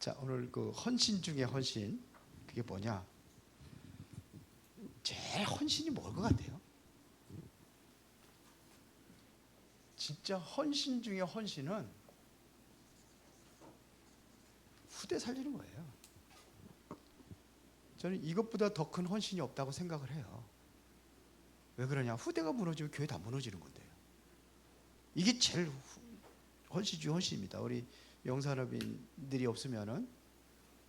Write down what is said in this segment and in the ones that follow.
자, 오늘 그 헌신 중에 헌신, 그게 뭐냐? 제일 헌신이 뭘 것 같아요? 진짜 헌신 중에 헌신은 후대 살리는 거예요. 저는 이것보다 더 큰 헌신이 없다고 생각을 해요. 왜 그러냐? 후대가 무너지면 교회 다 무너지는 건데요. 이게 제일 헌신 중 헌신입니다. 우리 영산업인들이 없으면은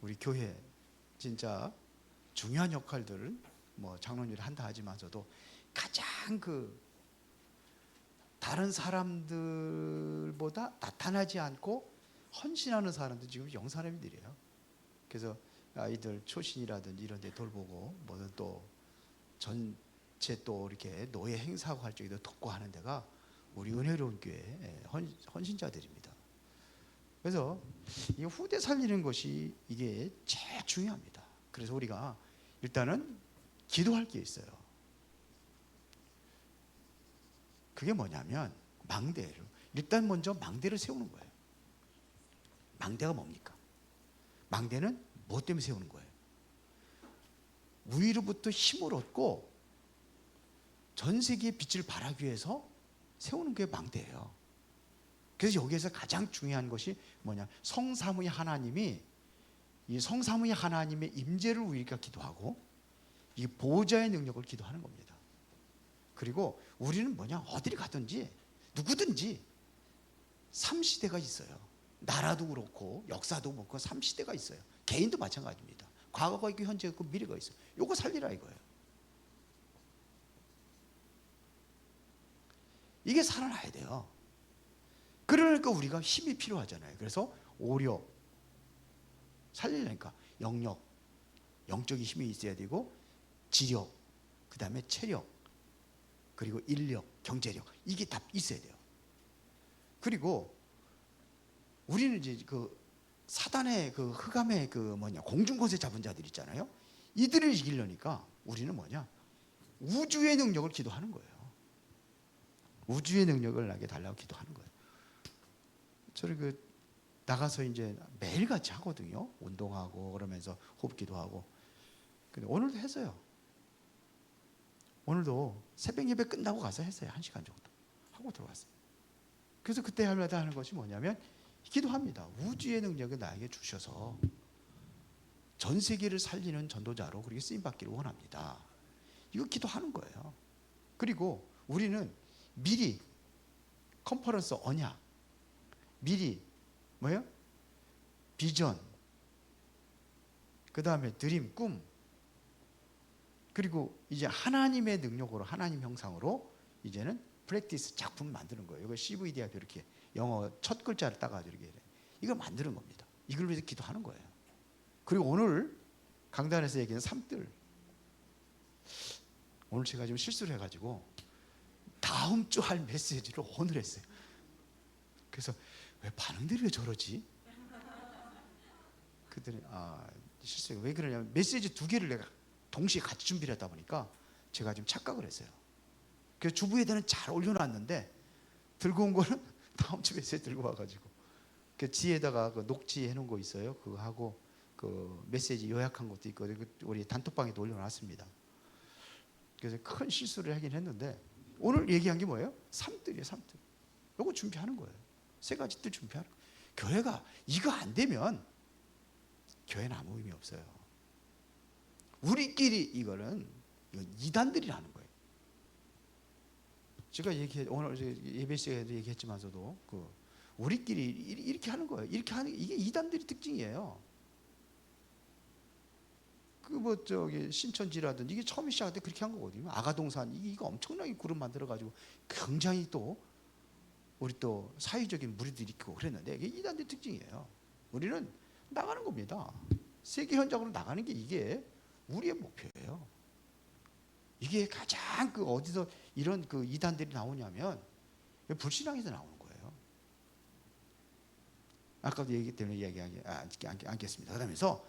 우리 교회 진짜 중요한 역할들을 뭐 장로님이 한다 하지만서도 가장 그 다른 사람들보다 나타나지 않고 헌신하는 사람들 지금 영산업인들이에요. 그래서 아이들 초신이라든지 이런 데 돌보고 뭐든 또 전체 또 이렇게 노예 행사하고 할 적에도 돕고 하는 데가 우리 은혜로운 교회 헌신자들입니다. 그래서 이 후대 살리는 것이 이게 제일 중요합니다. 그래서 우리가 일단은 기도할 게 있어요. 그게 뭐냐면 망대를 일단 먼저 망대를 세우는 거예요. 망대가 뭡니까? 망대는 뭐 때문에 세우는 거예요? 위로부터 힘을 얻고 전 세계의 빛을 발하기 위해서 세우는 게 망대예요. 그래서 여기에서 가장 중요한 것이 뭐냐? 성삼위 하나님이 이 성삼위 하나님의 임재를 우리가 기도하고 이 보호자의 능력을 기도하는 겁니다. 그리고 우리는 뭐냐? 어디를 가든지 누구든지 삼시대가 있어요. 나라도 그렇고 역사도 그렇고 삼시대가 있어요. 개인도 마찬가지입니다. 과거가 있고 현재가 있고 미래가 있어요. 요거 살리라 이거예요. 이게 살아나야 돼요. 그러니까 우리가 힘이 필요하잖아요. 그래서 오력 살리려니까 영력, 영적인 힘이 있어야 되고 지력, 그 다음에 체력, 그리고 인력, 경제력 이게 다 있어야 돼요. 그리고 우리는 이제 그 사단의 그 흑암의 그 뭐냐 공중권세 잡은 자들 있잖아요. 이들을 이기려니까 우리는 뭐냐 우주의 능력을 기도하는 거예요. 우주의 능력을 나게 달라고 기도하는 거예요. 저를 그 나가서 이제 매일같이 하거든요. 운동하고 그러면서 호흡기도 하고. 근데 오늘도 했어요. 오늘도 새벽 예배 끝나고 가서 했어요. 1시간 정도 하고 들어왔어요. 그래서 그때 할마다 하는 것이 뭐냐면 기도합니다. 우주의 능력을 나에게 주셔서 전 세계를 살리는 전도자로 그렇게 쓰임받기를 원합니다. 이거 기도하는 거예요. 그리고 우리는 미리 컨퍼런스 언약, 미리 뭐예요? 비전, 그 다음에 드림, 꿈, 그리고 이제 하나님의 능력으로 하나님 형상으로 이제는 프랙티스 작품을 만드는 거예요. 이거 CVD하고 이렇게 영어 첫 글자를 따가지고 이렇게 이걸 만드는 겁니다. 이걸 위해서 기도하는 거예요. 그리고 오늘 강단에서 얘기하는 삶들, 오늘 제가 좀 실수를 해가지고 다음 주 할 메시지를 오늘 했어요. 그래서 왜 반응들이 왜 저러지? 그들이 실수가 왜 그러냐면 메시지 2개를 내가 동시에 같이 준비를 했다 보니까 제가 좀 착각을 했어요. 그래서 주부에다는 잘 올려놨는데 들고 온 거는 다음 주 메시지 들고 와가지고 그 지에다가 그 녹취해 놓은 거 있어요. 그거 하고 그 메시지 요약한 것도 있고 우리 단톡방에도 올려놨습니다. 그래서 큰 실수를 하긴 했는데 오늘 얘기한 게 뭐예요? 삶들이에요. 삶들. 이거 준비하는 거예요. 3가지들 준비하는 거예요. 교회가 이거 안 되면 교회는 아무 의미 없어요. 우리끼리 이거는 이단들이라는 거예요. 제가 오늘 예배 시간에도 얘기했지만서도 우리끼리 이렇게 하는 거예요. 이렇게 하는 이게 이단들의 특징이에요. 신천지라든지 이게 처음에 시작할 때 그렇게 한 거거든요. 아가동산 이거 엄청나게 그룹 만들어 가지고 굉장히 또 우리 또 사회적인 무리들이 있고 그랬는데 이게 이단들의 특징이에요. 우리는 나가는 겁니다. 세계 현장으로 나가는 게 이게 우리의 목표예요. 이게 가장 어디서 이런 이단들이 나오냐면 불신앙에서 나오는 거예요. 아까도 얘기 때문에 이야기하지 않겠습니다. 그러면서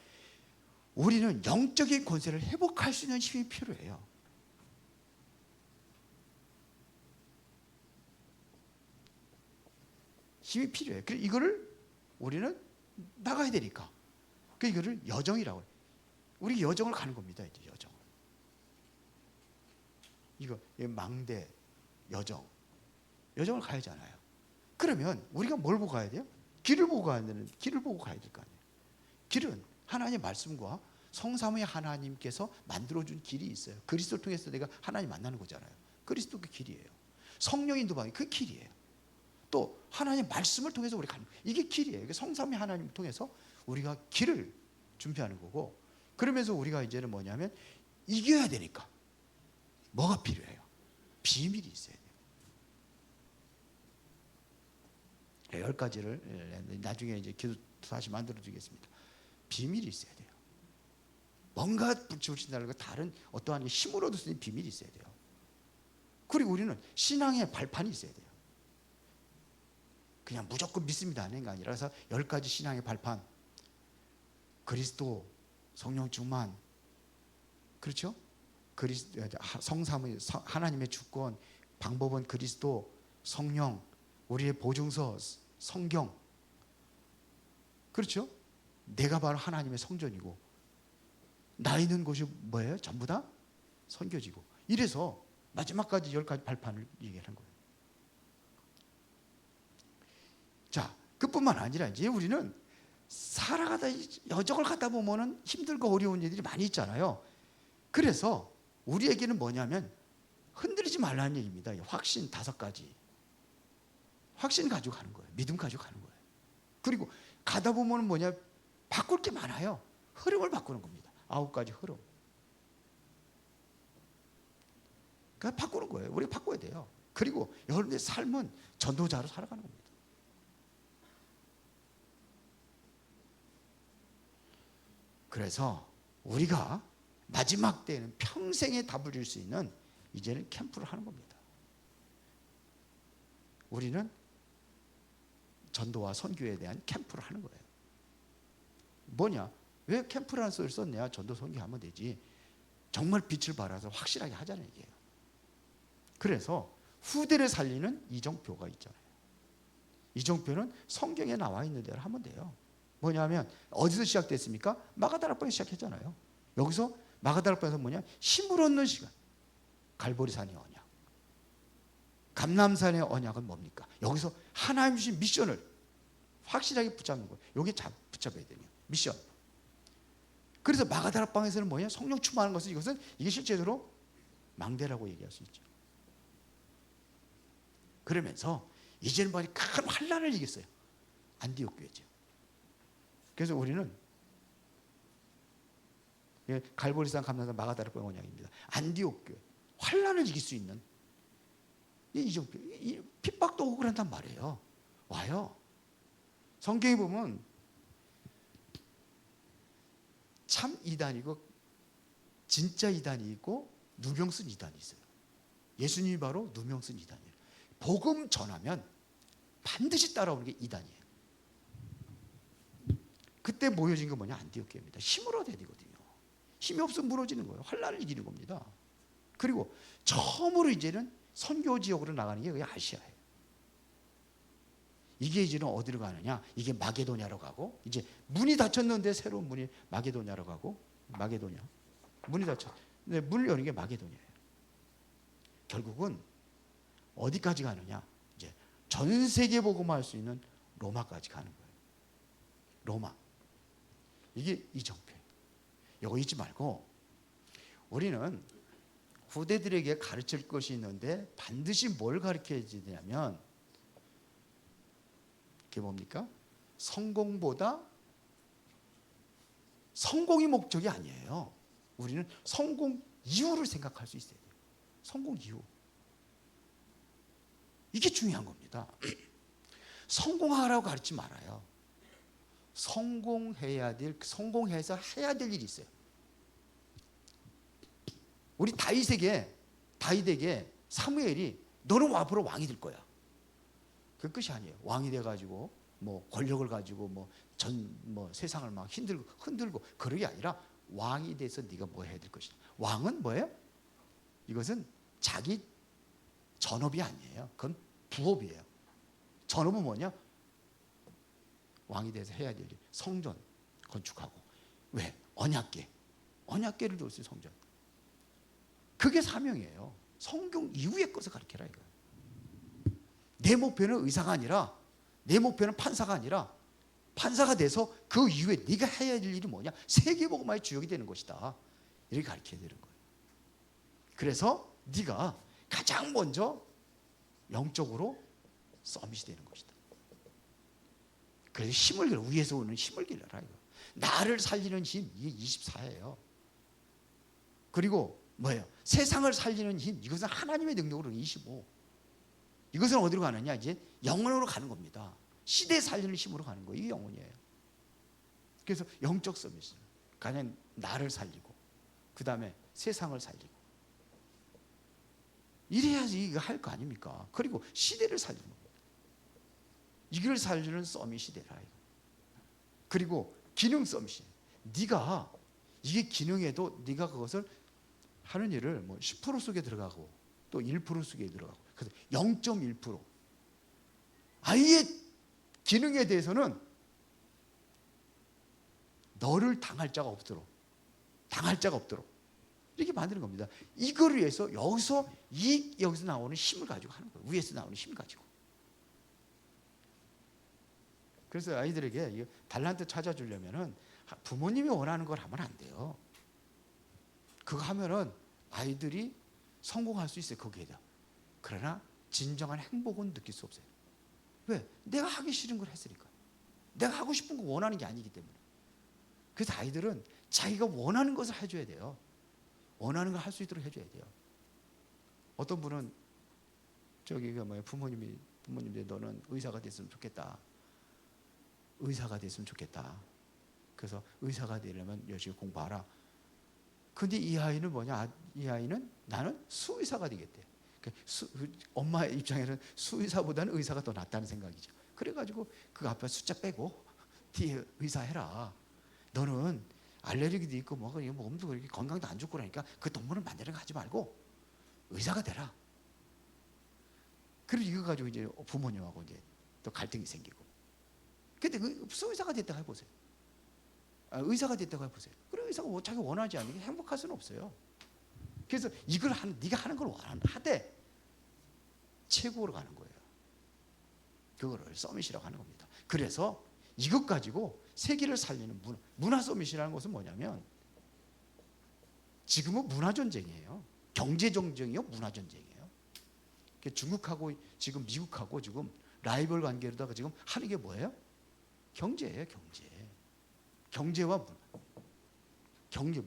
우리는 영적인 권세를 회복할 수 있는 힘이 필요해요. 힘이 필요해요. 그래서 이거를 우리는 나가야 되니까 그 이거를 여정이라고 해요. 우리 여정을 가는 겁니다. 이제 여정을. 이거 망대 여정을 가야 하잖아요. 그러면 우리가 뭘 보고 가야 돼요? 길을 보고 가야 되는, 길을 보고 가야 될 거 아니에요. 길은 하나님의 말씀과 성삼위 하나님께서 만들어준 길이 있어요. 그리스도를 통해서 내가 하나님 만나는 거잖아요. 그리스도 그 길이에요. 성령의 인도방이 그 길이에요. 또 하나님의 말씀을 통해서 우리가 가는 거예요. 이게 길이에요. 성삼위 하나님을 통해서 우리가 길을 준비하는 거고, 그러면서 우리가 이제는 뭐냐면 이겨야 되니까 뭐가 필요해요? 비밀이 있어야 돼요. 10가지를 나중에 이제 기도 다시 만들어 드리겠습니다. 비밀이 있어야 돼요. 뭔가 붙여주신다는 거 다른 어떠한 힘을 얻을 수 있는 비밀이 있어야 돼요. 그리고 우리는 신앙의 발판이 있어야 돼요. 그냥 무조건 믿습니다 하는 게 아니라, 그래서 10가지 신앙의 발판, 그리스도, 성령 충만, 그렇죠? 성삼위 하나님의 주권, 방법은 그리스도, 성령, 우리의 보증서 성경, 그렇죠? 내가 바로 하나님의 성전이고 나 있는 곳이 뭐예요? 전부 다 선교지고. 이래서 마지막까지 10가지 발판을 얘기하는 거예요. 자, 그뿐만 아니라 이제 우리는 살아가다 여정을 가다 보면은 힘들고 어려운 일들이 많이 있잖아요. 그래서 우리에게는 뭐냐면 흔들리지 말라는 얘기입니다. 확신 5가지. 확신 가지고 가는 거예요. 믿음 가지고 가는 거예요. 그리고 가다 보면 뭐냐, 바꿀 게 많아요. 흐름을 바꾸는 겁니다. 9가지 흐름. 그러니까 바꾸는 거예요. 우리가 바꿔야 돼요. 그리고 여러분의 삶은 전도자로 살아가는 겁니다. 그래서 우리가 마지막 때에는 평생에 답을 줄 수 있는 이제는 캠프를 하는 겁니다. 우리는 전도와 선교에 대한 캠프를 하는 거예요. 뭐냐? 왜 캠프라는 소리를 썼냐? 전도 선교하면 되지. 정말 빛을 발하서 확실하게 하자는 얘기예요. 그래서 후대를 살리는 이정표가 있잖아요. 이정표는 성경에 나와 있는 대로 하면 돼요. 뭐냐면 어디서 시작됐습니까? 마가다락방에서 시작했잖아요. 여기서 마가다락방에서 뭐냐? 힘을 얻는 시간. 갈보리산의 언약. 감람산의 언약은 뭡니까? 여기서 하나님 주신 미션을 확실하게 붙잡는 거예요. 여기 붙잡아야 되는 미션. 그래서 마가다락방에서는 뭐냐? 성령 충만하는 것은 이게 실제로 망대라고 얘기할 수 있죠. 그러면서 이제는 큰 환란을 이겼어요. 안디옥 교회죠. 그래서 우리는 갈보리산, 감람산, 마가다락방 언약입니다. 안디옥 교회, 환란을 이길 수 있는 이정표, 핍박도 오고 그런단 말이에요. 와요. 성경에 보면 참 이단이고 진짜 이단이 있고 누명 쓴 이단이 있어요. 예수님이 바로 누명 쓴 이단이에요. 복음 전하면 반드시 따라오는 게 이단이에요. 그때 모여진 게 뭐냐? 안디옥 교회입니다. 힘을 얻어야 되거든요. 힘이 없으면 무너지는 거예요. 환란을 이기는 겁니다. 그리고 처음으로 이제는 선교 지역으로 나가는 게 그게 아시아예요. 이게 이제는 어디로 가느냐? 이게 마게도냐로 가고, 이제 문이 닫혔는데 새로운 문이 마게도냐로 가고, 마게도냐. 문이 닫혔는데 문을 여는 게 마게도냐예요. 결국은 어디까지 가느냐? 이제 전 세계 복음화할 수 있는 로마까지 가는 거예요. 로마. 이게 이정표예요. 이거 잊지 말고 우리는 후대들에게 가르칠 것이 있는데 반드시 뭘 가르쳐야 되냐면 그게 뭡니까? 성공보다 성공이 목적이 아니에요. 우리는 성공 이유를 생각할 수 있어야 돼요. 성공 이유. 이게 중요한 겁니다. 성공하라고 가르치지 말아요. 성공해서 해야 될 일이 있어요. 우리 다윗에게 사무엘이 너는 앞으로 왕이 될 거야. 그 끝이 아니에요. 왕이 돼가지고 뭐 권력을 가지고 세상을 막 흔들고 그런 게 아니라 왕이 돼서 네가 뭐 해야 될 것이냐. 왕은 뭐예요? 이것은 자기 전업이 아니에요. 그건 부업이에요. 전업은 뭐냐? 왕이 돼서 해야 될 일, 성전 건축하고 왜? 언약궤를 뒀어요. 성전. 그게 사명이에요. 성경 이후의 것을 가르쳐라 이거. 내 목표는 의사가 아니라, 내 목표는 판사가 아니라, 판사가 돼서 그 이후에 네가 해야 할 일이 뭐냐? 세계복음화의 주역이 되는 것이다. 이렇게 가르쳐야 되는 거예요. 그래서 네가 가장 먼저 영적으로 서밋이 되는 것이다. 그래서 힘을 길러, 위에서 오는 힘을 길러라 이거. 나를 살리는 힘, 이게 24예요. 그리고 뭐예요? 세상을 살리는 힘, 이것은 하나님의 능력으로 25. 이것은 어디로 가느냐? 이제 영원으로 가는 겁니다. 시대 살리는 힘으로 가는 거예요. 이게 영혼이에요. 그래서 영적 서밋은 가장 나를 살리고, 그 다음에 세상을 살리고, 이래야지 이거 할 거 아닙니까? 그리고 시대를 살리는 겁니다. 이걸 살리는 서밋이 되라. 그리고 기능 서밋이. 네가 이게 기능에도 네가 그것을 하는 일을 뭐 10% 속에 들어가고 또 1% 속에 들어가고, 그래서 0.1%. 아예 기능에 대해서는 너를 당할 자가 없도록 이렇게 만드는 겁니다. 이걸 위해서 여기서 나오는 힘을 가지고 하는 거예요. 위에서 나오는 힘을 가지고. 그래서 아이들에게 달란트 찾아주려면은 부모님이 원하는 걸 하면 안 돼요. 그거 하면은 아이들이 성공할 수 있어요. 거기에 대해. 그러나 진정한 행복은 느낄 수 없어요. 왜? 내가 하기 싫은 걸 했으니까. 내가 하고 싶은 거 원하는 게 아니기 때문에. 그래서 아이들은 자기가 원하는 것을 해줘야 돼요. 원하는 걸 할 수 있도록 해줘야 돼요. 어떤 분은 부모님이 너는 의사가 됐으면 좋겠다. 의사가 됐으면 좋겠다. 그래서 의사가 되려면 열심히 공부하라. 근데 이 아이는 뭐냐? 이 아이는 나는 수의사가 되겠대. 엄마의 입장에는 수의사보다는 의사가 더 낫다는 생각이죠. 그래가지고 그 앞에 숫자 빼고 뒤에 의사 해라. 너는 알레르기도 있고 몸도 그렇게 건강도 안 좋고 그러니까 그 동물을 만드는 거 하지 말고 의사가 되라. 그리고 이거 가지고 이제 부모님하고 이제 또 갈등이 생기고. 근데 그 수의사가 됐다고 해보세요. 의사가 됐다고 해보세요. 그래 의사가 자기 원하지 않는 게 행복할 수는 없어요. 그래서 네가 하는 걸 하되 최고로 가는 거예요. 그거를 서밋이라고 하는 겁니다. 그래서 이것 가지고 세계를 살리는 문화 서밋이라는 것은 뭐냐면 지금은 문화 전쟁이에요. 경제 전쟁이요, 문화 전쟁이에요. 중국하고 지금 미국하고 지금 라이벌 관계로다가 지금 하는 게 뭐예요? 경제예요, 경제. 경제와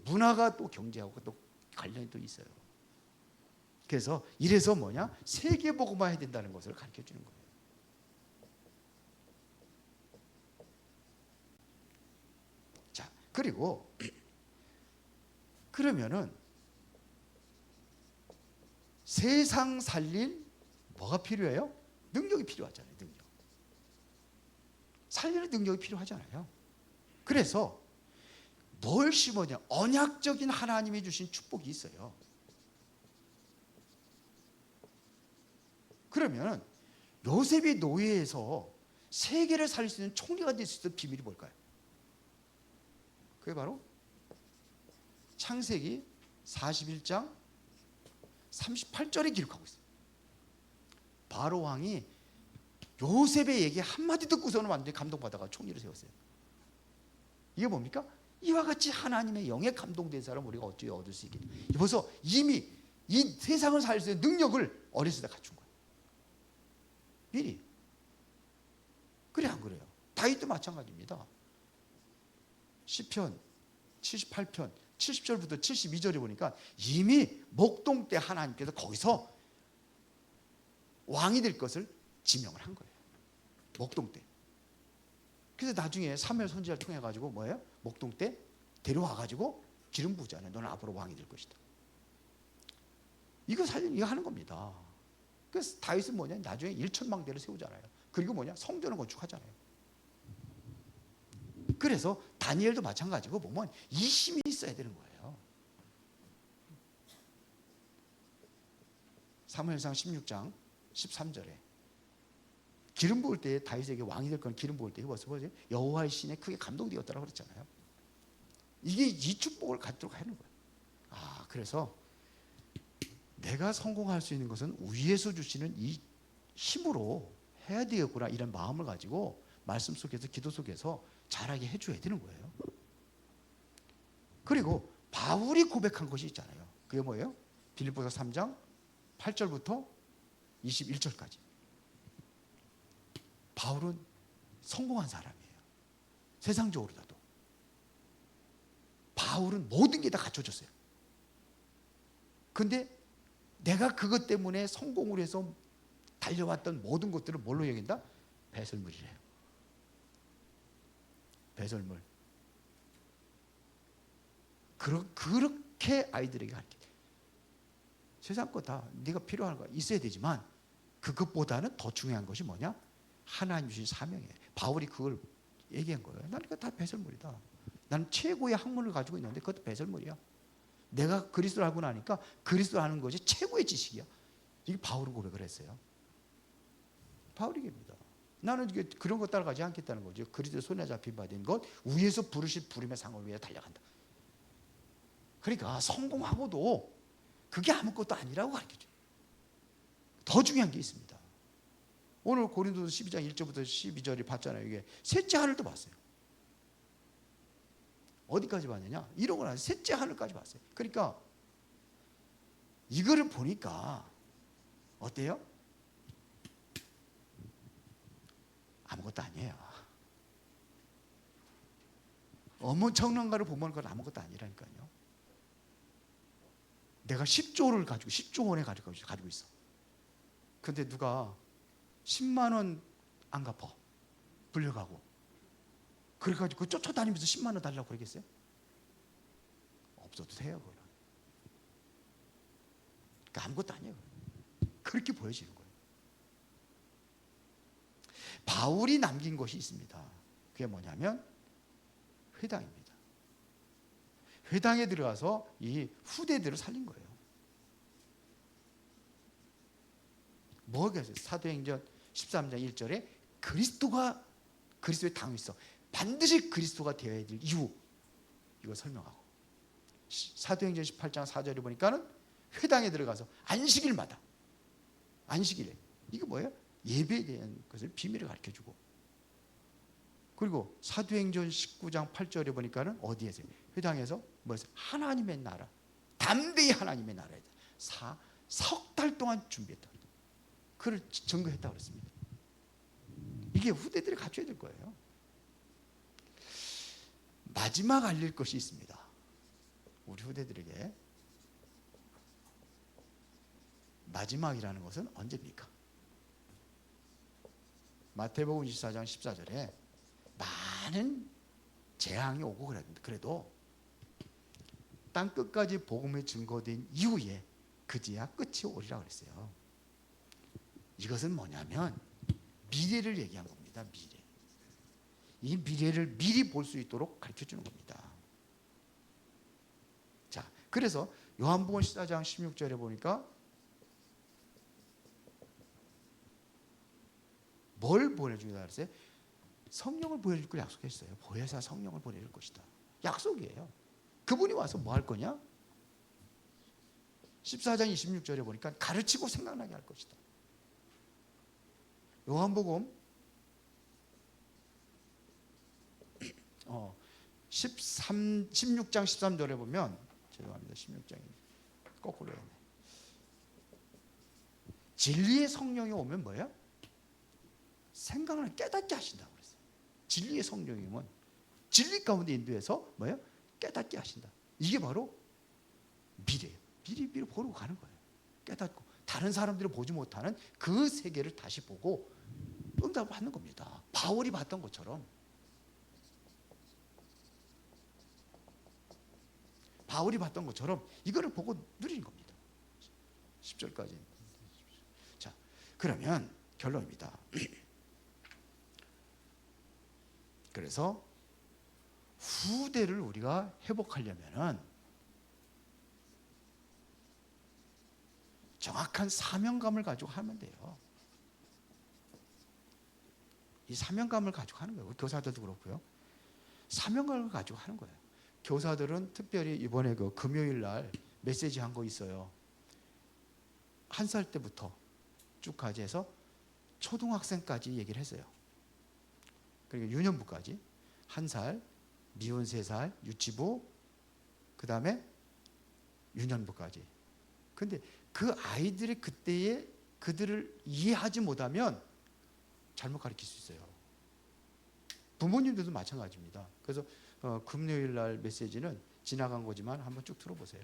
문화가 또 경제하고 또 관련이 또 있어요. 그래서 이래서 뭐냐? 세계복음화 해야 된다는 것을 가르쳐 주는 거예요. 자, 그리고 그러면은 세상 살릴 뭐가 필요해요? 능력이 필요하잖아요. 능력. 살리는 능력이 필요하잖아요. 그래서 뭘 심어냐? 언약적인 하나님이 주신 축복이 있어요. 그러면 요셉이 노예에서 세계를 살릴 수 있는 총리가 될 수 있는 비밀이 뭘까요? 그게 바로 창세기 41장 38절에 기록하고 있어요. 바로 왕이 요셉의 얘기 한마디 듣고서는 완전히 감동받아가 총리를 세웠어요. 이게 뭡니까? 이와 같이 하나님의 영에 감동된 사람 우리가 어찌 얻을 수 있겠냐. 벌써 이미 이 세상을 살릴 수 있는 능력을 어렸을 때 갖춘 거예요. 미리. 그래 안 그래요? 다윗도 마찬가지입니다. 시편 78편 70절부터 72절에 보니까 이미 목동 때 하나님께서 거기서 왕이 될 것을 지명을 한 거예요. 목동 때. 그래서 나중에 사무엘 선지자를 통해 가지고 뭐예요? 목동 때 데려와 가지고 기름 부잖아요. 너는 앞으로 왕이 될 것이다. 이거 하는 겁니다. 그래서 다윗은 뭐냐? 나중에 1천망대를 세우잖아요. 그리고 뭐냐? 성전을 건축하잖아요. 그래서 다니엘도 마찬가지고 보면 이 힘이 있어야 되는 거예요. 사무엘상 16장 13절에 기름 부을 때 다윗에게 왕이 될 건 기름 부을 때 벌써 보세요. 여호와의 신에 크게 감동되었다라고 그랬잖아요. 이게 이 축복을 갖도록 하는 거예요. 그래서 내가 성공할 수 있는 것은 위에서 주시는 이 힘으로 해야 되겠구나, 이런 마음을 가지고 말씀 속에서, 기도 속에서 잘하게 해줘야 되는 거예요. 그리고 바울이 고백한 것이 있잖아요. 그게 뭐예요? 빌립보서 3장 8절부터 21절까지. 바울은 성공한 사람이에요. 세상적으로라도. 바울은 모든 게 다 갖춰졌어요. 근데 내가 그것 때문에 성공을 해서 달려왔던 모든 것들을 뭘로 여긴다? 배설물이래요. 배설물. 그렇게 아이들에게 가르쳐. 세상 거 다 네가 필요한 거 있어야 되지만 그것보다는 더 중요한 것이 뭐냐? 하나님 주신 사명이에요. 바울이 그걸 얘기한 거예요. 나는 이거 다 배설물이다. 나는 최고의 학문을 가지고 있는데 그것도 배설물이야. 내가 그리스도를 알고 나니까 그리스도를 아는 것이 최고의 지식이야. 이게 바울은 고백을 했어요. 바울이 얘기합니다. 나는 그런 것 따라가지 않겠다는 거죠. 그리스도의 손에 잡힌 바 된 것, 위에서 부르신 부름의 상을 위해 달려간다. 그러니까 성공하고도 그게 아무것도 아니라고 가르쳐줘요. 더 중요한 게 있습니다. 오늘 고린도서 12장 1절부터 12절이 봤잖아요. 이게 셋째 하늘도 봤어요. 어디까지 봤느냐? 이런 걸 셋째 하늘까지 봤어요. 그러니까 이거를 보니까 어때요? 아무것도 아니에요. 엄청난가를 보면 그건 아무것도 아니라니까요. 내가 10조를 가지고 10조 원에 가지고 있어. 근데 누가 10만 원 안 갚아. 불려가고. 그래가지고 쫓아다니면서 10만 원 달라고 그러겠어요? 없어도 돼요, 그거는. 그러니까 아무것도 아니에요. 그렇게 보여지는 거예요. 바울이 남긴 것이 있습니다. 그게 뭐냐면 회당입니다. 회당에 들어가서 이 후대들을 살린 거예요. 뭐가 있어요? 사도행전 13장 1절에 그리스도의 당이 있어. 반드시 그리스도가 되어야 될 이유, 이거 설명하고, 사도행전 18장 4절에 보니까는 회당에 들어가서 안식일마다, 안식일에, 이거 뭐예요? 예배에 대한 것을 비밀을 가르쳐주고, 그리고 사도행전 19장 8절에 보니까는 어디에서? 회당에서 뭐였어요? 하나님의 나라, 담대히 하나님의 나라에 석 달 동안 준비했다. 그걸 증거했다고 그랬습니다. 이게 후대들이 갖춰야 될 거예요. 마지막 알릴 것이 있습니다. 우리 후대들에게. 마지막이라는 것은 언제입니까? 마태복음 24장 14절에 많은 재앙이 오고 그래도 땅 끝까지 복음이 증거된 이후에 그제야 끝이 오리라 그랬어요. 이것은 뭐냐면 미래를 얘기한 겁니다. 미래. 이 미래를 미리 볼 수 있도록 가르쳐주는 겁니다. 자, 그래서 요한복음 14장 16절에 보니까 뭘 보내주겠다 그랬어요? 성령을 보내줄 걸 약속했어요. 보혜사 성령을 보내줄 것이다. 약속이에요. 그분이 와서 뭐 할 거냐? 14장 26절에 보니까 가르치고 생각나게 할 것이다. 요한복음 16장 13절에 보면, 죄송합니다. 16장이 거꾸로 했네. 진리의 성령이 오면 뭐예요? 생각을 깨닫게 하신다고 그랬어요. 진리의 성령이 오면 진리 가운데 인도해서 뭐예요? 깨닫게 하신다. 이게 바로 미래예요. 미리 보러 가는 거예요. 깨닫고 다른 사람들이 보지 못하는 그 세계를 다시 보고 응답을 받는 겁니다. 바울이 봤던 것처럼. 바울이 봤던 것처럼 이거를 보고 누리는 겁니다. 10절까지. 자, 그러면 결론입니다. 그래서 후대를 우리가 회복하려면은 정확한 사명감을 가지고 하면 돼요. 이 사명감을 가지고 하는 거예요. 우리 교사들도 그렇고요. 사명감을 가지고 하는 거예요. 교사들은 특별히 이번에 그 금요일 날 메시지 한 거 있어요. 1살 때부터 쭉 가지해서 초등학생까지 얘기를 했어요. 그러니까 유년부까지 1살, 미운 3살, 유치부, 그 다음에 유년부까지. 근데 그 아이들의 그때에 그들을 이해하지 못하면 잘못 가르칠 수 있어요. 부모님들도 마찬가지입니다. 그래서 금요일 날 메시지는 지나간 거지만 한번 쭉 들어보세요.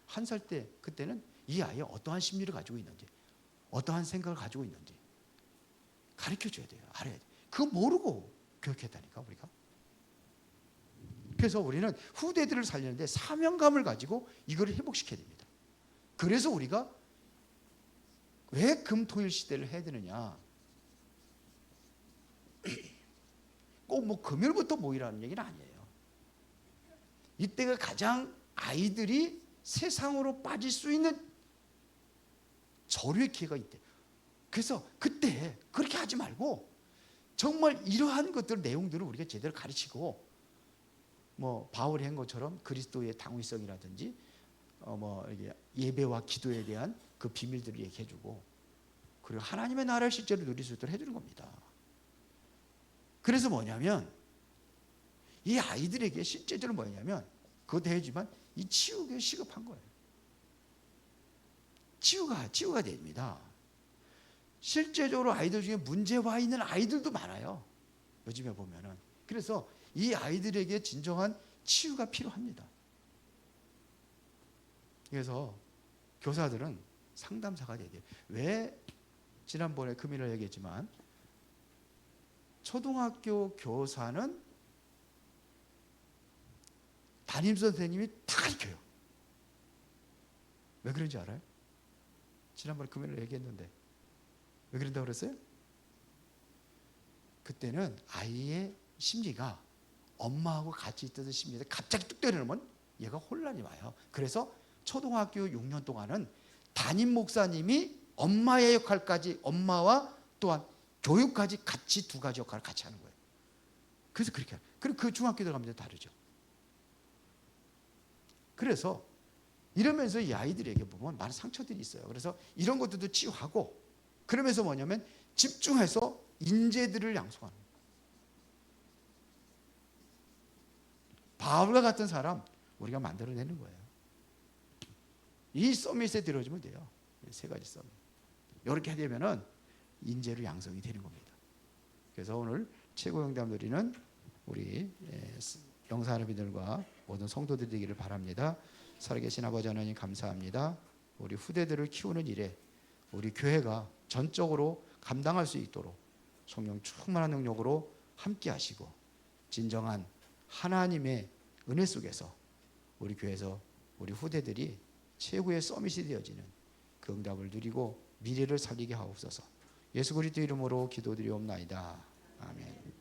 1살 때 그때는 이 아이의 어떠한 심리를 가지고 있는지, 어떠한 생각을 가지고 있는지 가르쳐줘야 돼요. 알아야 돼요. 그거 모르고 교육했다니까 우리가. 그래서 우리는 후대들을 살리는데 사명감을 가지고 이걸 회복시켜야 됩니다. 그래서 우리가 왜 금토일 시대를 해야 되느냐. 꼭 뭐 금요일부터 모이라는 얘기는 아니에요. 이때가 가장 아이들이 세상으로 빠질 수 있는 절유의 기회가 있대. 그래서 그때 그렇게 하지 말고 정말 이러한 것들 내용들을 우리가 제대로 가르치고, 뭐 바울이 한 것처럼 그리스도의 당위성이라든지 뭐 이게 예배와 기도에 대한 그 비밀들을 얘기해주고, 그리고 하나님의 나라를 실제로 누릴 수 있도록 해주는 겁니다. 그래서 뭐냐면 이 아이들에게 실제적으로 뭐냐면 그것도 해주지만 이 치유가 시급한 거예요. 치유가 됩니다. 실제적으로 아이들 중에 문제와 있는 아이들도 많아요. 요즘에 보면은. 그래서 이 아이들에게 진정한 치유가 필요합니다. 그래서 교사들은 상담사가 돼야 돼요. 왜 지난번에 금요일에 얘기했지만 초등학교 교사는 담임선생님이 다 가르쳐요. 왜 그런지 알아요? 지난번에 금요일에 얘기했는데 왜 그런다고 그랬어요? 그때는 아이의 심리가 엄마하고 같이 있던 심리인데 갑자기 뚝 때려놓으면 얘가 혼란이 와요. 그래서 초등학교 6년 동안은 담임 목사님이 엄마의 역할까지, 엄마와 또한 교육까지 같이 두 가지 역할을 같이 하는 거예요. 그래서 그렇게 해요. 그리고 그 중학교 들어가면 다르죠. 그래서 이러면서 이 아이들에게 보면 많은 상처들이 있어요. 그래서 이런 것들도 치유하고, 그러면서 뭐냐면 집중해서 인재들을 양성하는 거예요. 바울과 같은 사람 우리가 만들어내는 거예요. 이 서밋에 들어주면 돼요. 3가지 서밋. 이렇게 되면은 인재로 양성이 되는 겁니다. 그래서 오늘 최고 영담 드리는 우리 영사하나님들과 모든 성도들이 되기를 바랍니다. 살아계신 아버지 하나님 감사합니다. 우리 후대들을 키우는 일에 우리 교회가 전적으로 감당할 수 있도록 성령 충만한 능력으로 함께 하시고, 진정한 하나님의 은혜 속에서 우리 교회에서 우리 후대들이 최고의 서밋이 되어지는 그 응답을 누리고 미래를 살리게 하옵소서. 예수 그리스도 이름으로 기도드리옵나이다. 아멘.